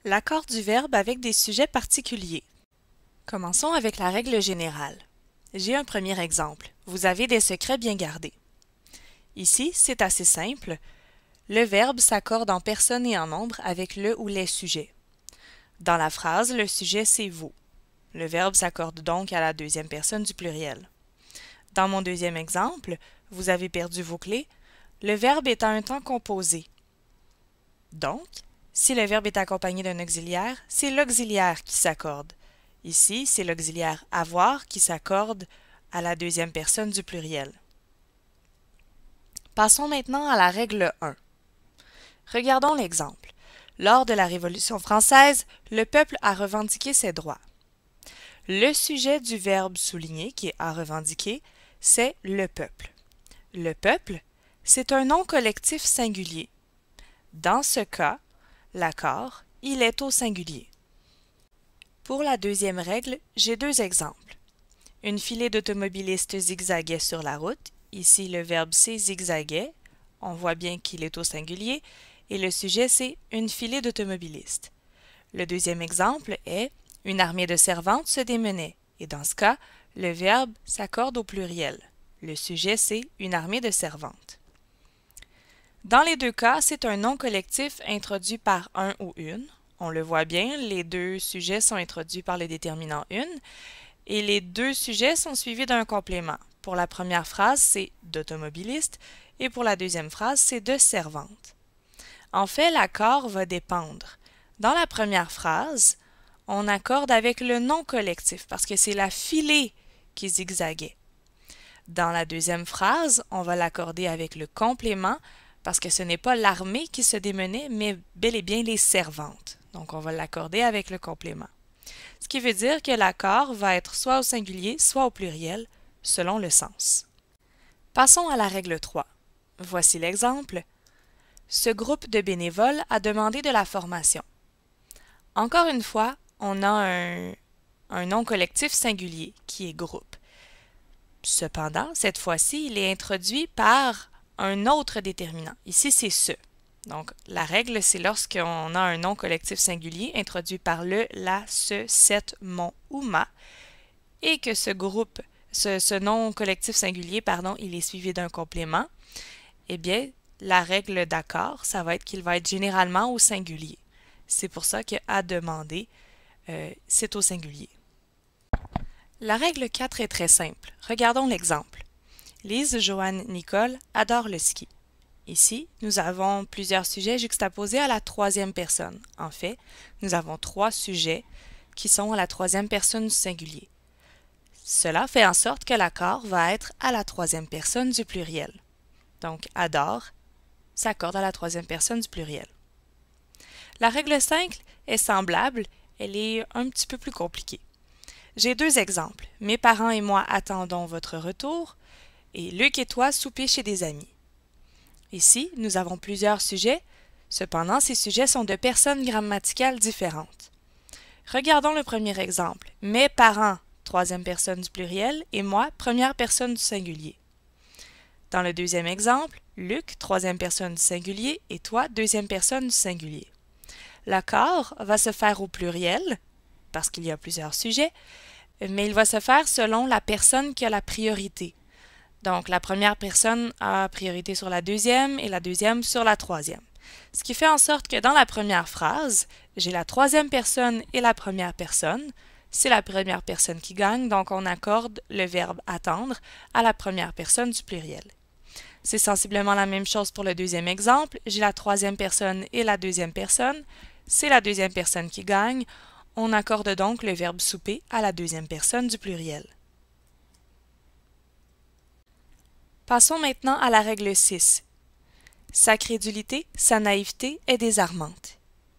L'accord du verbe avec des sujets particuliers. Commençons avec la règle générale. J'ai un premier exemple. Vous avez des secrets bien gardés. Ici, c'est assez simple. Le verbe s'accorde en personne et en nombre avec le ou les sujets. Dans la phrase, le sujet c'est vous. Le verbe s'accorde donc à la deuxième personne du pluriel. Dans mon deuxième exemple, vous avez perdu vos clés. Le verbe est à un temps composé. Donc, si le verbe est accompagné d'un auxiliaire, c'est l'auxiliaire qui s'accorde. Ici, c'est l'auxiliaire avoir qui s'accorde à la deuxième personne du pluriel. Passons maintenant à la règle 1. Regardons l'exemple. Lors de la Révolution française, le peuple a revendiqué ses droits. Le sujet du verbe souligné, qui est à revendiquer, c'est le peuple. Le peuple, c'est un nom collectif singulier. Dans ce cas, l'accord, il est au singulier. Pour la deuxième règle, j'ai deux exemples. Une filée d'automobilistes zigzaguait sur la route. Ici, le verbe c'est zigzaguait. On voit bien qu'il est au singulier. Et le sujet, c'est une filée d'automobilistes. Le deuxième exemple est une armée de servantes se démenait. Et dans ce cas, le verbe s'accorde au pluriel. Le sujet, c'est une armée de servantes. Dans les deux cas, c'est un nom collectif introduit par un ou une. On le voit bien, les deux sujets sont introduits par le déterminant une et les deux sujets sont suivis d'un complément. Pour la première phrase, c'est d'automobiliste et pour la deuxième phrase, c'est de servante. En fait, l'accord va dépendre. Dans la première phrase, on accorde avec le nom collectif parce que c'est la filée qui zigzaguait. Dans la deuxième phrase, on va l'accorder avec le complément parce que ce n'est pas l'armée qui se démenait, mais bel et bien les servantes. Donc, on va l'accorder avec le complément. Ce qui veut dire que l'accord va être soit au singulier, soit au pluriel, selon le sens. Passons à la règle 3. Voici l'exemple. Ce groupe de bénévoles a demandé de la formation. Encore une fois, on a un nom collectif singulier qui est groupe. Cependant, cette fois-ci, il est introduit par un autre déterminant. Ici, c'est ce. Donc, la règle, c'est lorsqu'on a un nom collectif singulier introduit par le, la, ce, cette, mon ou ma, et que ce nom collectif singulier, pardon, il est suivi d'un complément, eh bien, la règle d'accord, ça va être qu'il va être généralement au singulier. C'est pour ça que à demander, c'est au singulier. La règle 4 est très simple. Regardons l'exemple. Lise, Joanne, Nicole adorent le ski. Ici, nous avons plusieurs sujets juxtaposés à la troisième personne. En fait, nous avons trois sujets qui sont à la troisième personne du singulier. Cela fait en sorte que l'accord va être à la troisième personne du pluriel. Donc, adore s'accorde à la troisième personne du pluriel. La règle 5 est semblable, elle est un petit peu plus compliquée. J'ai deux exemples. Mes parents et moi attendons votre retour et Luc et toi souper chez des amis. Ici, nous avons plusieurs sujets, cependant ces sujets sont de personnes grammaticales différentes. Regardons le premier exemple. Mes parents, troisième personne du pluriel, et moi, première personne du singulier. Dans le deuxième exemple, Luc, troisième personne du singulier, et toi, deuxième personne du singulier. L'accord va se faire au pluriel, parce qu'il y a plusieurs sujets, mais il va se faire selon la personne qui a la priorité. Donc, la première personne a priorité sur la deuxième et la deuxième sur la troisième. Ce qui fait en sorte que dans la première phrase, j'ai la troisième personne et la première personne. C'est la première personne qui gagne, donc on accorde le verbe attendre à la première personne du pluriel. C'est sensiblement la même chose pour le deuxième exemple. J'ai la troisième personne et la deuxième personne. C'est la deuxième personne qui gagne. On accorde donc le verbe souper à la deuxième personne du pluriel. Passons maintenant à la règle 6. Sa crédulité, sa naïveté est désarmante.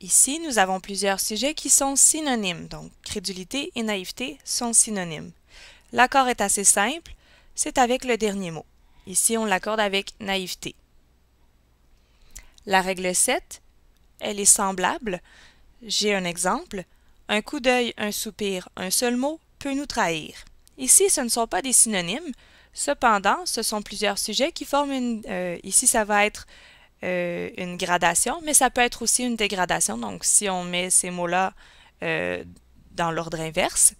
Ici, nous avons plusieurs sujets qui sont synonymes, donc crédulité et naïveté sont synonymes. L'accord est assez simple, c'est avec le dernier mot. Ici, on l'accorde avec naïveté. La règle 7, elle est semblable. J'ai un exemple. Un coup d'œil, un soupir, un seul mot peut nous trahir. Ici, ce ne sont pas des synonymes. Cependant, ce sont plusieurs sujets qui forment ici, ça va être une gradation, mais ça peut être aussi une dégradation. Donc, si on met ces mots-là dans l'ordre inverse,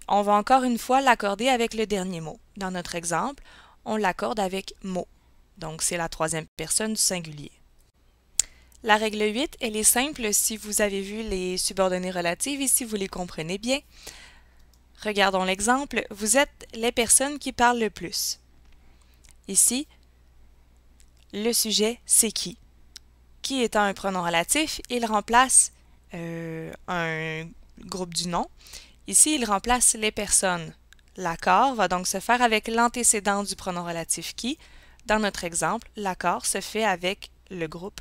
on va encore une fois l'accorder avec le dernier mot. Dans notre exemple, on l'accorde avec mot. Donc, c'est la troisième personne du singulier. La règle 8, elle est simple si vous avez vu les subordonnées relatives et si vous les comprenez bien. Regardons l'exemple. Vous êtes les personnes qui parlent le plus. Ici, le sujet, c'est qui. Qui étant un pronom relatif, il remplace un groupe du nom. Ici, il remplace les personnes. L'accord va donc se faire avec l'antécédent du pronom relatif qui. Dans notre exemple, l'accord se fait avec le groupe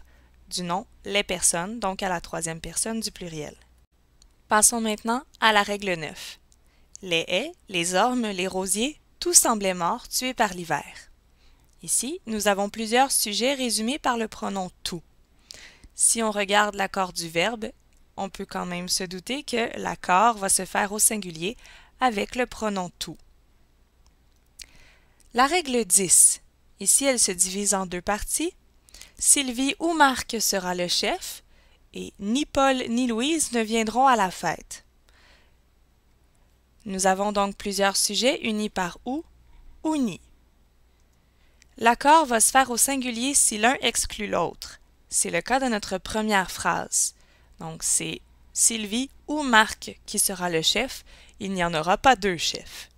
du nom les personnes, donc à la troisième personne du pluriel. Passons maintenant à la règle 9. Les haies, les ormes, les rosiers, tout semblait mort, tué par l'hiver. Ici, nous avons plusieurs sujets résumés par le pronom tout. Si on regarde l'accord du verbe, on peut quand même se douter que l'accord va se faire au singulier avec le pronom tout. La règle 10. Ici, elle se divise en deux parties. Sylvie ou Marc sera le chef et ni Paul ni Louise ne viendront à la fête. Nous avons donc plusieurs sujets unis par ou ni. L'accord va se faire au singulier si l'un exclut l'autre. C'est le cas de notre première phrase. Donc, c'est Sylvie ou Marc qui sera le chef. Il n'y en aura pas deux chefs.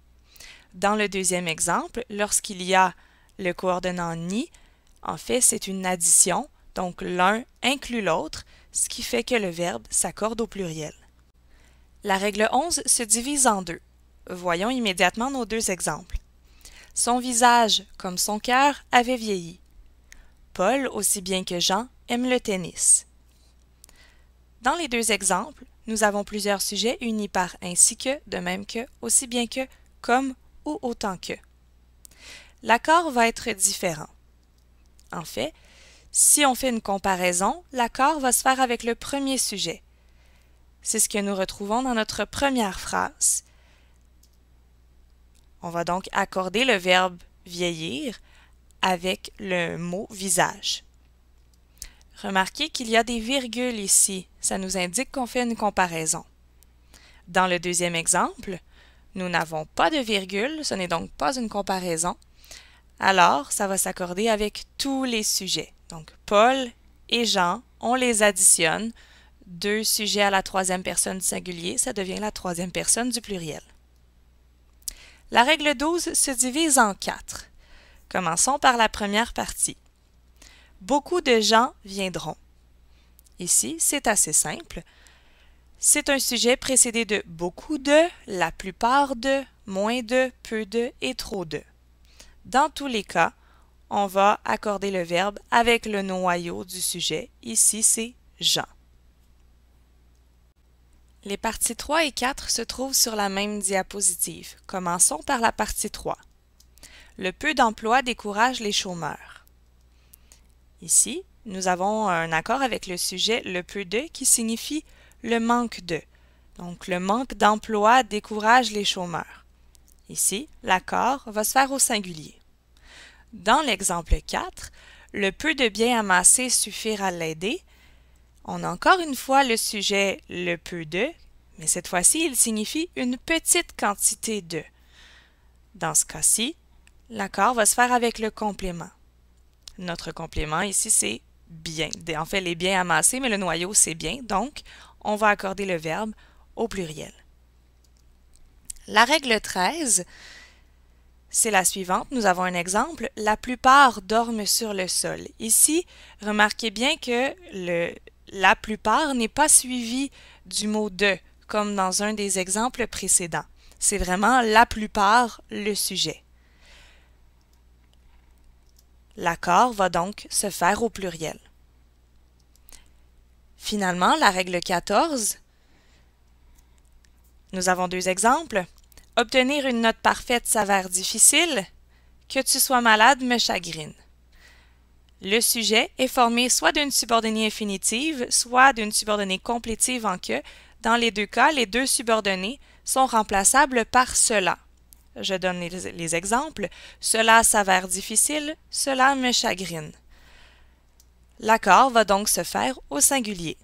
Dans le deuxième exemple, lorsqu'il y a le coordonnant ni, en fait, c'est une addition, donc l'un inclut l'autre, ce qui fait que le verbe s'accorde au pluriel. La règle 11 se divise en deux. Voyons immédiatement nos deux exemples. Son visage, comme son cœur, avait vieilli. Paul, aussi bien que Jean, aime le tennis. Dans les deux exemples, nous avons plusieurs sujets unis par ainsi que, de même que, aussi bien que, comme ou autant que. L'accord va être différent. En fait, si on fait une comparaison, l'accord va se faire avec le premier sujet. C'est ce que nous retrouvons dans notre première phrase. On va donc accorder le verbe vieillir avec le mot visage. Remarquez qu'il y a des virgules ici. Ça nous indique qu'on fait une comparaison. Dans le deuxième exemple, nous n'avons pas de virgule, ce n'est donc pas une comparaison. Alors, ça va s'accorder avec tous les sujets. Donc, Paul et Jean, on les additionne. Deux sujets à la troisième personne du singulier, ça devient la troisième personne du pluriel. La règle 12 se divise en 4. Commençons par la première partie. Beaucoup de gens viendront. Ici, c'est assez simple. C'est un sujet précédé de beaucoup de, la plupart de, moins de, peu de et trop de. Dans tous les cas, on va accorder le verbe avec le noyau du sujet. Ici, c'est Jean. Les parties 3 et 4 se trouvent sur la même diapositive. Commençons par la partie 3. Le peu d'emploi décourage les chômeurs. Ici, nous avons un accord avec le sujet le peu de qui signifie le manque de. Donc, le manque d'emploi décourage les chômeurs. Ici, l'accord va se faire au singulier. Dans l'exemple 4, le peu de biens amassés suffire à l'aider. On a encore une fois le sujet le peu de, mais cette fois-ci, il signifie une petite quantité de. Dans ce cas-ci, l'accord va se faire avec le complément. Notre complément ici, c'est bien. En fait, les biens amassés, mais le noyau, c'est bien. Donc, on va accorder le verbe au pluriel. La règle 13, c'est la suivante. Nous avons un exemple. La plupart dorment sur le sol. Ici, remarquez bien que la plupart n'est pas suivi du mot de, comme dans un des exemples précédents. C'est vraiment la plupart le sujet. L'accord va donc se faire au pluriel. Finalement, la règle 14, nous avons deux exemples. Obtenir une note parfaite s'avère difficile. Que tu sois malade me chagrine. Le sujet est formé soit d'une subordonnée infinitive, soit d'une subordonnée complétive en que. Dans les deux cas, les deux subordonnées sont remplaçables par cela. Je donne les exemples. Cela s'avère difficile, cela me chagrine. L'accord va donc se faire au singulier.